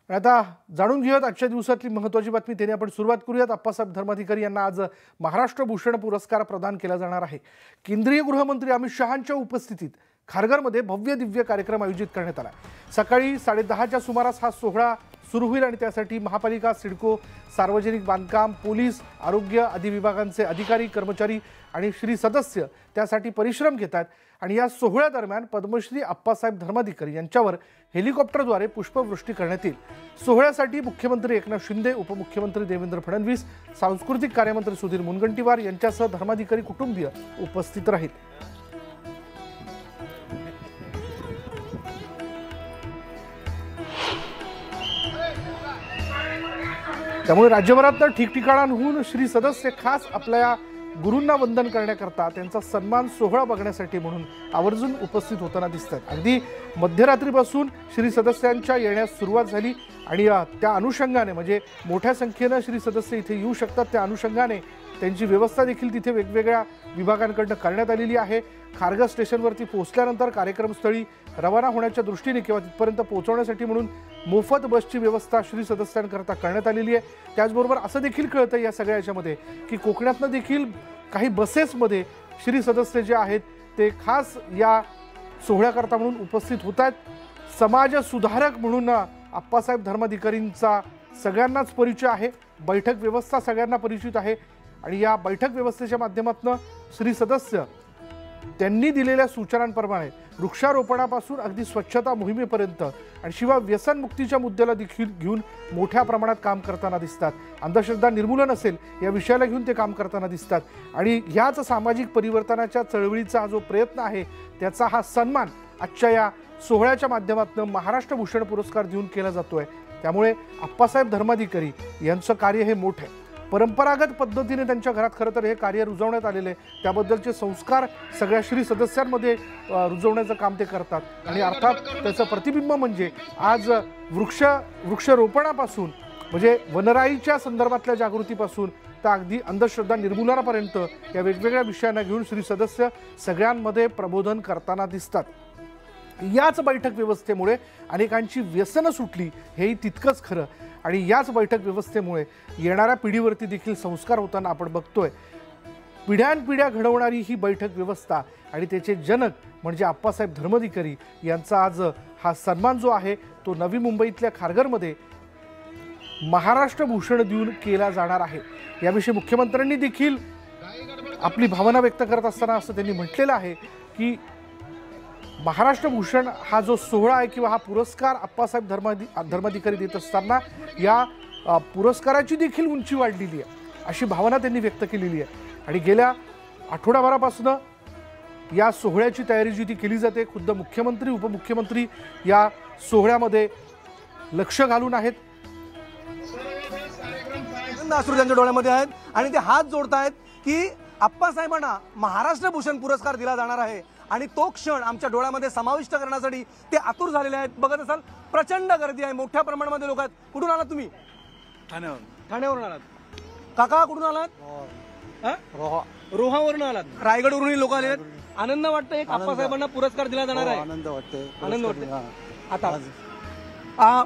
आता जाणून घेऊयात आजच्या दिवसातली महत्त्वाची बातमी। त्याने आपण सुरुवात करूयात। अप्पासाहेब धर्माधिकारी यांना आज महाराष्ट्र भूषण पुरस्कार प्रदान केला जाणार आहे। केंद्रीय गृहमंत्री अमित शहांच्या उपस्थितीत खारघरमध्ये भव्य दिव्य कार्यक्रम आयोजित करण्यात आला। सकाळी 10:30च्या सुमारास हा सोहळा सुरू होईल आणि त्यासाठी महापालिका, सिडको, सार्वजनिक बांधकाम, पोलीस, आरोग्य आदी विभागांचे अधिकारी, कर्मचारी आणि श्री सदस्य त्यासाठी परिश्रम घेतात। आणि या सोहळ्यादरम्यान पद्मश्री अप्पासाहेब धर्माधिकारी यांच्यावर हेलिकॉप्टरद्वारे पुष्पवृष्टी करण्यात येईल। सोहळ्यासाठी मुख्यमंत्री एकनाथ शिंदे, उपमुख्यमंत्री देवेंद्र फडणवीस, सांस्कृतिक कार्यमंत्री सुधीर मुनगंटीवार यांच्यासह धर्माधिकारी कुटुंबीय उपस्थित राहील। त्यामुळे राज्यभरात ठिकठिकाणांहून श्री सदस्य खास आपल्या गुरूंना वंदन करण्याकरता त्यांचा सन्मान सोहळा बघण्यासाठी म्हणून आवर्जून उपस्थित होताना दिसतात। अगदी मध्यरात्रीपासून श्री सदस्यांच्या येण्यास सुरुवात झाली आणि त्या अनुषंगाने म्हणजे मोठ्या संख्येने श्री सदस्य इथे येऊ शकतात, त्या अनुषंगाने त्यांची व्यवस्था देखील तिथे वेगवेगळ्या विभागांकडून करण्यात आलेली आहे। खारघर स्टेशनवरती पोहोचल्यानंतर कार्यक्रमस्थळी रवाना होण्याच्या दृष्टीने किंवा तिथपर्यंत पोहोचवण्यासाठी म्हणून मोफत बसची व्यवस्था श्री सदस्यांकरता करण्यात आलेली आहे। त्याचबरोबर असं देखील कळतं या सगळ्या याच्यामध्ये की कोकणातनं देखील काही बसेसमध्ये श्री सदस्य जे आहेत ते खास या सोहळ्याकरता म्हणून उपस्थित होत आहेत। समाज सुधारक म्हणून अप्पासाहेब धर्माधिकारींचा सगळ्यांनाच परिचय आहे, बैठक व्यवस्था सगळ्यांना परिचित आहे आणि या बैठक व्यवस्थेच्या माध्यमातून श्री सदस्य त्यांनी दिलेल्या सूचनांप्रमाणे वृक्षारोपणापासून अगदी स्वच्छता मोहिमेपर्यंत आणि शिवाय व्यसनमुक्तीच्या मुद्द्याला देखील घेऊन मोठ्या प्रमाणात काम करताना दिसतात। अंधश्रद्धा निर्मूलन असेल या विषयाला घेऊन ते काम करताना दिसतात आणि ह्याच सामाजिक परिवर्तनाच्या चळवळीचा जो प्रयत्न आहे त्याचा हा सन्मान आजच्या या सोहळ्याच्या माध्यमातून महाराष्ट्र भूषण पुरस्कार देऊन केला जातोय। त्यामुळे अप्पासाहेब धर्माधिकारी यांचं कार्य हे मोठं आहे। परंपरागत पद्धतीने त्यांच्या घरात खरं तर हे कार्य रुजवण्यात आलेले, त्याबद्दलचे संस्कार सगळ्या श्री सदस्यांमध्ये रुजवण्याचं काम ते करतात आणि अर्थात त्याचं प्रतिबिंब म्हणजे आज वृक्षारोपणापासून म्हणजे वनराईच्या संदर्भातल्या जागृतीपासून तर अगदी अंधश्रद्धा निर्मूलनापर्यंत या वेगवेगळ्या विषयांना घेऊन श्री सदस्य सगळ्यांमध्ये प्रबोधन करताना दिसतात। याच बैठक व्यवस्थेमुळे अनेकांची व्यसनं सुटली हेही तितकंच खरं आणि याच बैठक व्यवस्थेमुळे येणाऱ्या पिढीवरती देखील संस्कार होताना आपण बघतोय। पिढ्यानपिढ्या घडवणारी ही बैठक व्यवस्था आणि त्याचे जनक म्हणजे अप्पासाहेब धर्माधिकारी यांचा आज हा सन्मान जो आहे तो नवी मुंबईतल्या खारघरमध्ये महाराष्ट्र भूषण देऊन केला जाणार आहे। याविषयी मुख्यमंत्र्यांनी देखील आपली भावना व्यक्त करत असताना असं त्यांनी म्हटलेलं आहे की महाराष्ट्र भूषण हा जो सोहळा आहे किंवा हा पुरस्कार अप्पासाहेब धर्माधिकारी देत असताना या पुरस्काराची देखील उंची वाढलेली आहे अशी भावना त्यांनी व्यक्त केलेली आहे। आणि गेल्या आठवडाभरापासून या सोहळ्याची तयारी जी ती केली जाते, खुद्द मुख्यमंत्री, उपमुख्यमंत्री या सोहळ्यामध्ये लक्ष घालून आहेत। अश्रू त्यांच्या डोळ्यामध्ये आहेत आणि ते हात जोडतायत की अप्पासाहेबांना महाराष्ट्र भूषण पुरस्कार दिला जाणार आहे आणि तो क्षण आमच्या डोळ्यामध्ये समाविष्ट करण्यासाठी ते आतुर झालेले आहेत। बघत असाल प्रचंड गर्दी आहे, मोठ्या प्रमाणामध्ये लोक आहेत। कुठून आलात तुम्ही? ठाण्यावरून आलात। काका कुठून आलात? रोहावरून आलात। रायगडवरून लोक आले आहेत। आनंद वाटतोय एक अप्पासाहेबांना पुरस्कार दिला जाणार आहे? आनंद वाटतोय। आता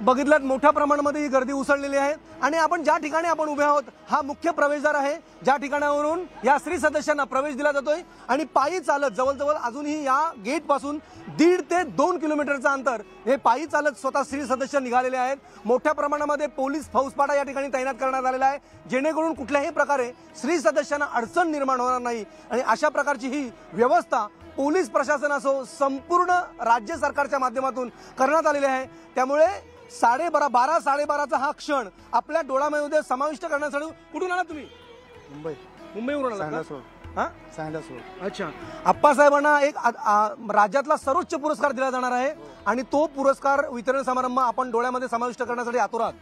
बघितलात मोठ्या प्रमाणामध्ये ही गर्दी उसळलेली आहे आणि आपण ज्या ठिकाणी आपण उभे आहोत हा मुख्य प्रवेशद्वार आहे, ज्या ठिकाणावरून या श्री सदस्यांना प्रवेश दिला जातोय आणि पायी चालत जवळजवळ अजूनही या गेट पासून 1.5 ते 2 किलोमीटरचं अंतर हे पायी चालत स्वतः श्री सदस्य निघालेले आहेत। मोठ्या प्रमाणामध्ये पोलीस फौजफाटा या ठिकाणी तैनात करण्यात आलेला आहे जेणेकरून कुठल्याही प्रकारे श्री सदस्यांना अडचण निर्माण होणार नाही आणि अशा प्रकारची ही व्यवस्था पोलीस प्रशासन असो संपूर्ण राज्य सरकारच्या माध्यमातून करण्यात आलेले आहे। त्यामुळे 12:30-12:30चा हा क्षण आपल्या डोळ्यामध्ये समाविष्ट करण्यासाठी कुठून आला तुम्ही? मुंबईवरून आला? अच्छा। अप्पासाहेबांना एक राज्यातला सर्वोच्च पुरस्कार दिला जाणार आहे आणि तो पुरस्कार वितरण समारंभ आपण डोळ्यामध्ये समाविष्ट करण्यासाठी आतुर आहात।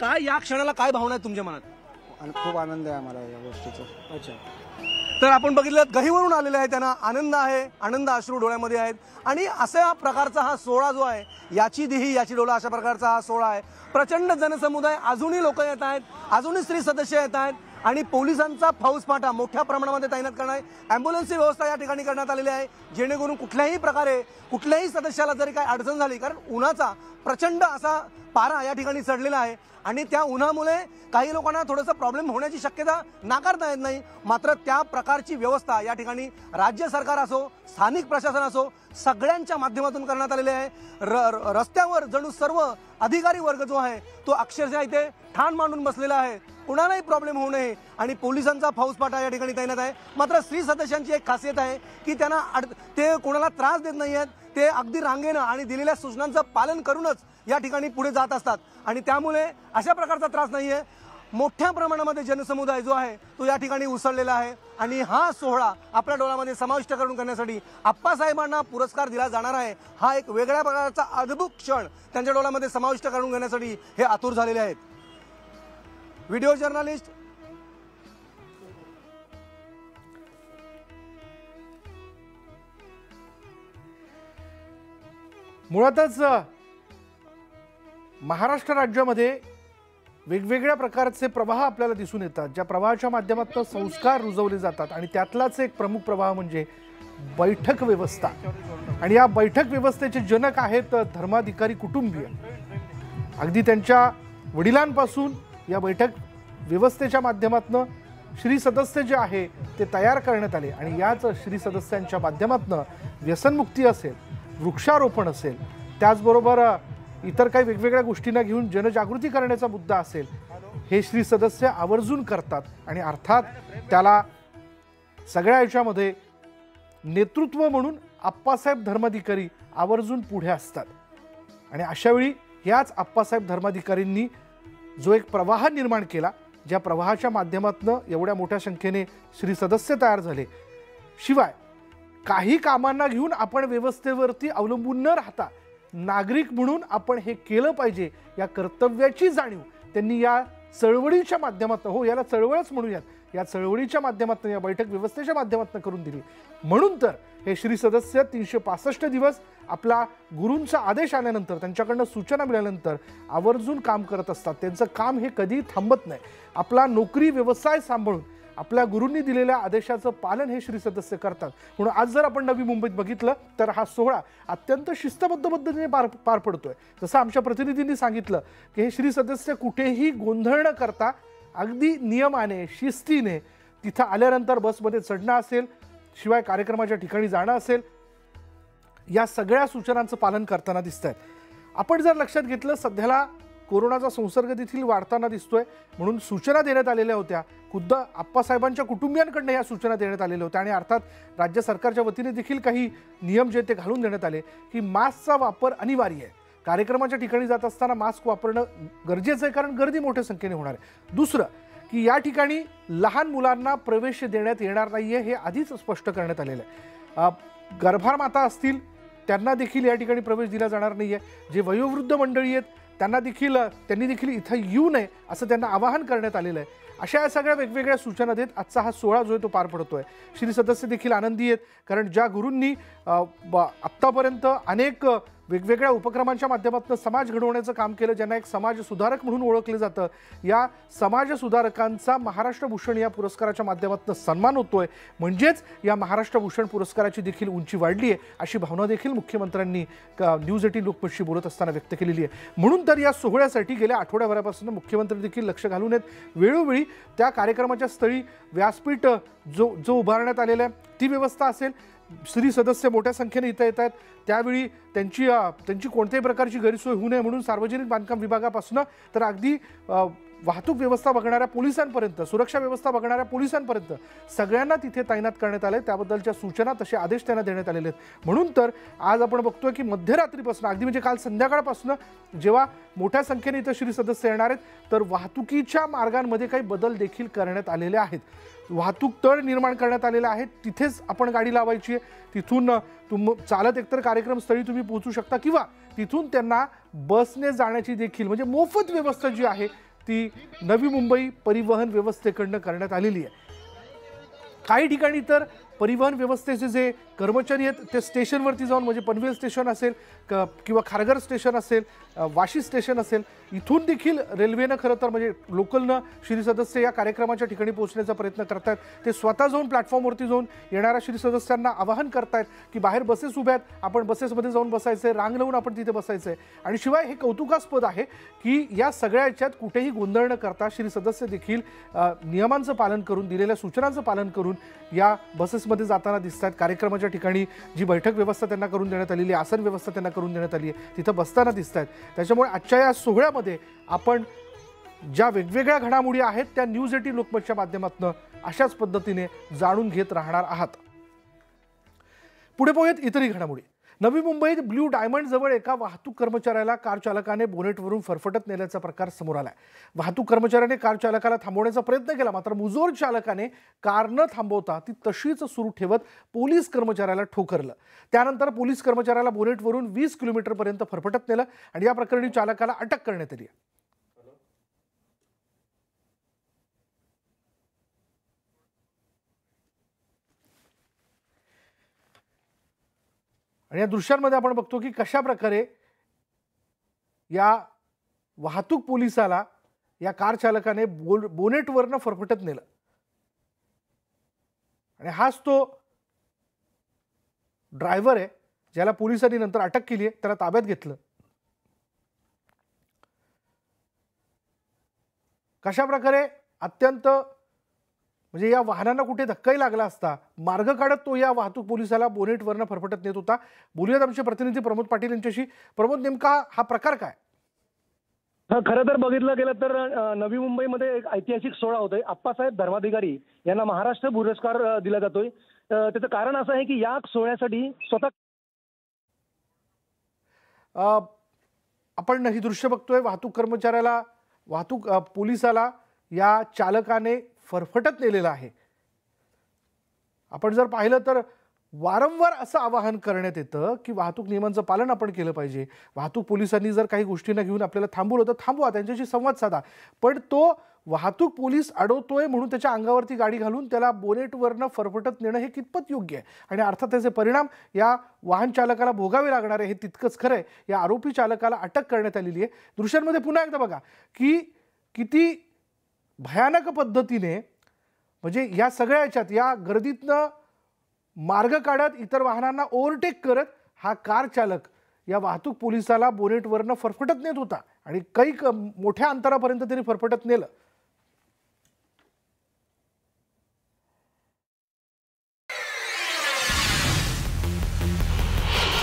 काय या क्षणाला काय भावना आहे तुमच्या मनात? खूप आनंद आहे आम्हाला या गोष्टीचा। अच्छा। तर आपण बघितलं गहीवरून आलेले आहे, त्यांना आनंद आहे, आनंद अश्रू डोळ्यामध्ये आहेत आणि अशा प्रकारचा हा सोहळा जो आहे याची देही याची डोळा अशा प्रकारचा हा सोहळा आहे। प्रचंड जनसमुदाय अजूनही लोक येत आहेत, अजूनही स्त्री सदस्य येत आहेत आणि पोलिसांचा फौजफाटा मोठ्या प्रमाणामध्ये तैनात करणार आहे. ॲम्ब्युलन्सची व्यवस्था या ठिकाणी करण्यात आलेली आहे, जेणेकरून कुठल्याही प्रकारे कुठल्याही सदस्याला जरी काही अडचण झाली, कारण उन्हाचा प्रचंड असा पारा या ठिकाणी चढलेला आहे आणि त्या उन्हामुळे काही लोकांना थोडंसं प्रॉब्लेम होण्याची शक्यता नाकारता येत नाही. मात्र त्या प्रकारची व्यवस्था या ठिकाणी राज्य सरकार असो, स्थानिक प्रशासन असो, सगळ्यांच्या माध्यमातून करण्यात आलेले आहे. रस्त्यावर जणू सर्व अधिकारी वर्ग जो आहे तो अक्षरशः इथे ठाण मांडून बसलेला आहे, कुणालाही प्रॉब्लेम होऊ नये आणि पोलिसांचा फौजफाटा या ठिकाणी तैनात आहे. मात्र स्त्री सदस्यांची एक खासियत आहे की त्यांना ते कोणाला त्रास देत नाही आहेत, ते अगदी रांगेनं आणि दिलेल्या सूचनांचं पालन करूनच या ठिकाणी पुढे जात असतात आणि त्यामुळे अशा प्रकारचा त्रास नाही आहे. मोठ्या प्रमाणामध्ये जनसमुदाय जो आहे तो या ठिकाणी उसळलेला आहे आणि हा सोहळा आपल्या डोळ्यामध्ये समाविष्ट करून करण्यासाठी आप्पासाहेबांना पुरस्कार दिला जाणार आहे. हा एक वेगळ्या प्रकारचा अद्भुत क्षण त्यांच्या डोळ्यामध्ये समाविष्ट करून घेण्यासाठी हे आतुर झालेले आहेत. व्हिडिओ जर्नलिस्ट मुळातच महाराष्ट्र राज्यामध्ये वेगवेगळ्या प्रकारचे प्रवाह आपल्याला दिसून येतात, ज्या प्रवाहाच्या माध्यमातून संस्कार रुजवले जातात आणि त्यातलाच एक प्रमुख प्रवाह म्हणजे बैठक व्यवस्था. आणि या बैठक व्यवस्थेचे जनक आहेत धर्माधिकारी कुटुंबीय. अगदी त्यांच्या वडिलांपासून या बैठक व्यवस्थेच्या माध्यमातून श्री सदस्य जे आहे ते तयार करण्यात आले आणि याच श्री सदस्यांच्या माध्यमातून व्यसनमुक्ती असेल, वृक्षारोपण असेल, त्याचबरोबर इतर काही वेगवेगळ्या गोष्टींना घेऊन जनजागृती करण्याचा मुद्दा असेल, हे श्री सदस्य आवर्जून करतात. आणि अर्थात त्याला सगळ्या याच्यामध्ये नेतृत्व म्हणून आप्पासाहेब धर्माधिकारी आवर्जून पुढे असतात. आणि अशावेळी याच आप्पासाहेब धर्माधिकारींनी जो एक प्रवाह निर्माण केला, ज्या प्रवाहाच्या माध्यमातून एवढ्या मोठ्या संख्येने श्री सदस्य तयार झाले, शिवाय काही कामांना घेऊन आपण व्यवस्थेवरती अवलंबून न राहता नागरिक म्हणून आपण हे केलं पाहिजे या कर्तव्याची जाणीव त्यांनी या चळवळीच्या माध्यमातून, हो याला चळवळच म्हणूयात, या चळवळीच्या माध्यमातून, या बैठक व्यवस्थेच्या माध्यमातून करून दिली. म्हणून तर हे श्री सदस्य 365 दिवस आपला गुरूंचा आदेश आल्यानंतर, त्यांच्याकडनं सूचना मिळाल्यानंतर आवर्जून काम करत असतात. त्यांचं काम हे कधी थांबत नाही. आपला नोकरी व्यवसाय सांभाळून आपल्या गुरूंनी दिलेल्या आदेशाचं पालन हे श्री सदस्य करतात. म्हणून आज जर आपण नवी मुंबईत बघितलं तर हा सोहळा अत्यंत शिस्तबद्ध पद्धतीने पार पडतोय. जसं आमच्या प्रतिनिधींनी सांगितलं की हे श्री सदस्य कुठेही गोंधळ न करता अगदी नियमाने, शिस्तीने तिथं आल्यानंतर बसमध्ये चढणं असेल, शिवाय कार्यक्रमाच्या ठिकाणी जाणं असेल, या सगळ्या सूचनांचं पालन करताना दिसत आहेत. आपण जर लक्षात घेतलं, सध्याला कोरोनाचा संसर्ग देखील वाढताना दिसतोय, म्हणून सूचना देण्यात आलेल्या होत्या. खुद्द आप्पासाहेबांच्या कुटुंबियांकडनं या सूचना देण्यात आलेल्या होत्या आणि अर्थात राज्य सरकारच्या वतीने देखील काही नियम जे ते घालून देण्यात आले की मास्कचा वापर अनिवार्य आहे. कार्यक्रमाच्या ठिकाणी जात असताना मास्क वापरणं गरजेचं आहे, कारण गर्दी मोठ्या संख्येने होणार आहे. दुसरं की या ठिकाणी लहान मुलांना प्रवेश देण्यात येणार नाहीये, हे आधीच स्पष्ट करण्यात आलेलं आहे. गर्भार माता असतील त्यांना देखील या ठिकाणी प्रवेश दिला जाणार नाहीये. जे वयोवृद्ध मंडळी आहेत त्यांनी देखील इथं येऊ नये असं त्यांना आवाहन करण्यात आलेलं आहे. अशा या सगळ्या वेगवेगळ्या सूचना देत आजचा हा सोहळा जो आहे तो पार पडतोय. श्री सदस्य देखील आनंदी आहेत, कारण ज्या गुरूंनी आत्तापर्यंत अनेक वेगवेगळ्या उपक्रमांच्या माध्यमातून समाज घडवण्याचं काम केलं, ज्यांना एक समाज सुधारक म्हणून ओळखलं जातं, या समाज सुधारकांचा महाराष्ट्र भूषण या पुरस्काराच्या माध्यमातून सन्मान होतोय. म्हणजेच या महाराष्ट्र भूषण पुरस्काराची देखील उंची वाढली आहे, अशी भावना देखील मुख्यमंत्र्यांनी न्यूज 18 लोकमतशी बोलत असताना व्यक्त केलेली आहे. म्हणून तर या सोहळ्यासाठी गेल्या आठवड्याभरापासून मुख्यमंत्री देखील लक्ष घालून आहेत. वेळोवेळी त्या कार्यक्रमाच्या स्थळी व्यासपीठ जो उभारण्यात आलेला आहे ती व्यवस्था असेल, श्री सदस्य मोठ्या संख्येने इथं येत आहेत, त्यावेळी त्यांची कोणत्याही प्रकारची गैरसोय होऊ नये म्हणून सार्वजनिक बांधकाम विभागापासून तर अगदी वाहतूक व्यवस्था बघणाऱ्या पोलिसांपर्यंत, सुरक्षा व्यवस्था बघणाऱ्या पोलिसांपर्यंत सगळ्यांना तिथे तैनात करण्यात आले. त्याबद्दलच्या सूचना, तसे आदेश त्यांना देण्यात आलेले आहेत. म्हणून तर आज आपण बघतोय की मध्यरात्रीपासून, अगदी म्हणजे काल संध्याकाळपासून जेव्हा मोठ्या संख्येने इथं श्री सदस्य येणार आहेत, तर वाहतुकीच्या मार्गांमध्ये काही बदल देखील करण्यात आलेले आहेत. वाहतूक तळ निर्माण करण्यात आलेला आहे, तिथेच आपण गाडी लावायची आहे. तिथून चालत एकतर कार्यक्रमस्थळी तुम्ही पोहोचू शकता किंवा तिथून त्यांना बसने जाण्याची देखील म्हणजे मोफत व्यवस्था जी आहे ती नवी मुंबई परिवहन व्यवस्थेकडनं करण्यात आलेली आहे. काही ठिकाणी तर परिवहन व्यवस्थेचे जे कर्मचारी आहेत ते स्टेशनवरती जाऊन, म्हणजे पनवेल स्टेशन असेल किंवा खारघर स्टेशन असेल, वाशी स्टेशन असेल, इथून देखील रेल्वेनं खरं तर म्हणजे लोकलनं श्री सदस्य या कार्यक्रमाच्या ठिकाणी पोहोचण्याचा प्रयत्न करतायत. ते स्वतः जाऊन प्लॅटफॉर्मवरती जाऊन येणाऱ्या श्री सदस्यांना आवाहन करतायत की बाहेर बसेस उभ्या आहेत, आपण बसेसमध्ये जाऊन बसायचं, रांग लावून आपण तिथे बसायचं. आणि शिवाय हे कौतुकास्पद आहे की या सगळ्या याच्यात कुठेही गोंधळ न करता श्री सदस्य देखील नियमांचं पालन करून, दिलेल्या सूचनांचं पालन करून या बसेसमध्ये जाताना दिसत आहेत. कार्यक्रमाच्या ठिकाणी जी बैठक व्यवस्था त्यांना करून देण्यात आलेली आहे, आसन व्यवस्था त्यांना करून देण्यात आली आहे, तिथं बसताना दिसत आहेत. त्याच्यामुळे आजच्या या सोहळ्यामध्ये आपण ज्या वेगवेगळ्या घडामोडी आहेत त्या न्यूज 18 लोकमतच्या माध्यमातून अशाच पद्धतीने जाणून घेत राहणार आहात. पुढे पाहूयात इतरही घडामोडी. नवी मुंबईत ब्ल्यू डायमंड जवळ एका वाहतूक कर्मचाऱ्याला कार चालकाने बोनेटवरून फरफटत नेल्याचा प्रकार समोर आलाय. वाहतूक कर्मचाऱ्याने कार चालकाला थांबवण्याचा प्रयत्न केला, मात्र मुजोर चालकाने कार न थांबवता ती तशीच सुरू ठेवत पोलीस कर्मचाऱ्याला ठोकरलं. त्यानंतर पोलीस कर्मचाऱ्याला बोनेटवरून 20 किलोमीटरपर्यंत फरफटत नेलं आणि या प्रकरणी चालकाला अटक करण्यात आली. आणि या दृश्यांमध्ये आपण बघतो की कशा प्रकारे या वाहतूक पोलिसाला या कार चालकाने बोनेटवरनं फरफटत नेलं. आणि हाच तो ड्रायव्हर आहे ज्याला पोलिसांनी नंतर अटक केली आहे, त्याला ताब्यात घेतलं. कशा प्रकारे अत्यंत म्हणजे या वाहनांना कुठे धक्काही लागला असता मार्ग काढत तो या वाहतूक पोलिसाला बोनेटवरनं फरफटत नेत होता. बोलूयात आमचे प्रतिनिधी प्रमोद पाटील यांच्याशी. प्रमोद, नेमका हा प्रकार काय? खरं तर बघितलं गेलं तर नवी मुंबईमध्ये एक ऐतिहासिक सोहळा होतोय. आप्पासाहेब धर्माधिकारी यांना महाराष्ट्र पुरस्कार दिला जातोय. त्याचं कारण असं आहे की या सोहळ्यासाठी स्वतः आपण ही दृश्य बघतोय. वाहतूक पोलिसाला या चालकाने फरफटत नेलेलं आहे. आपण जर पाहिलं तर वारंवार असं आवाहन करण्यात येतं की वाहतूक नियमांचं पालन आपण केलं पाहिजे. वाहतूक पोलिसांनी जर काही गोष्टींना घेऊन आपल्याला थांबवलं तर थांबवा, त्यांच्याशी संवाद साधा. पण तो वाहतूक पोलीस अडवतोय म्हणून त्याच्या अंगावरती गाडी घालून त्याला बोनेटवरनं फरफटत नेणं हे कितपत योग्य आहे? आणि अर्थात त्याचे परिणाम या वाहन चालकाला भोगावे लागणार आहे, हे तितकंच खरं आहे. या आरोपी चालकाला अटक करण्यात आलेली आहे. दृश्यांमध्ये पुन्हा एकदा बघा की किती भयानक पद्धतीने म्हणजे या सगळ्या याच्यात या गर्दीतनं मार्ग काढत इतर वाहनांना ओव्हरटेक करत हा कार चालक या वाहतूक पोलिसाला बोनेटवरनं फरफटत नेत होता आणि काही मोठ्या अंतरापर्यंत त्यांनी फरफटत नेलं.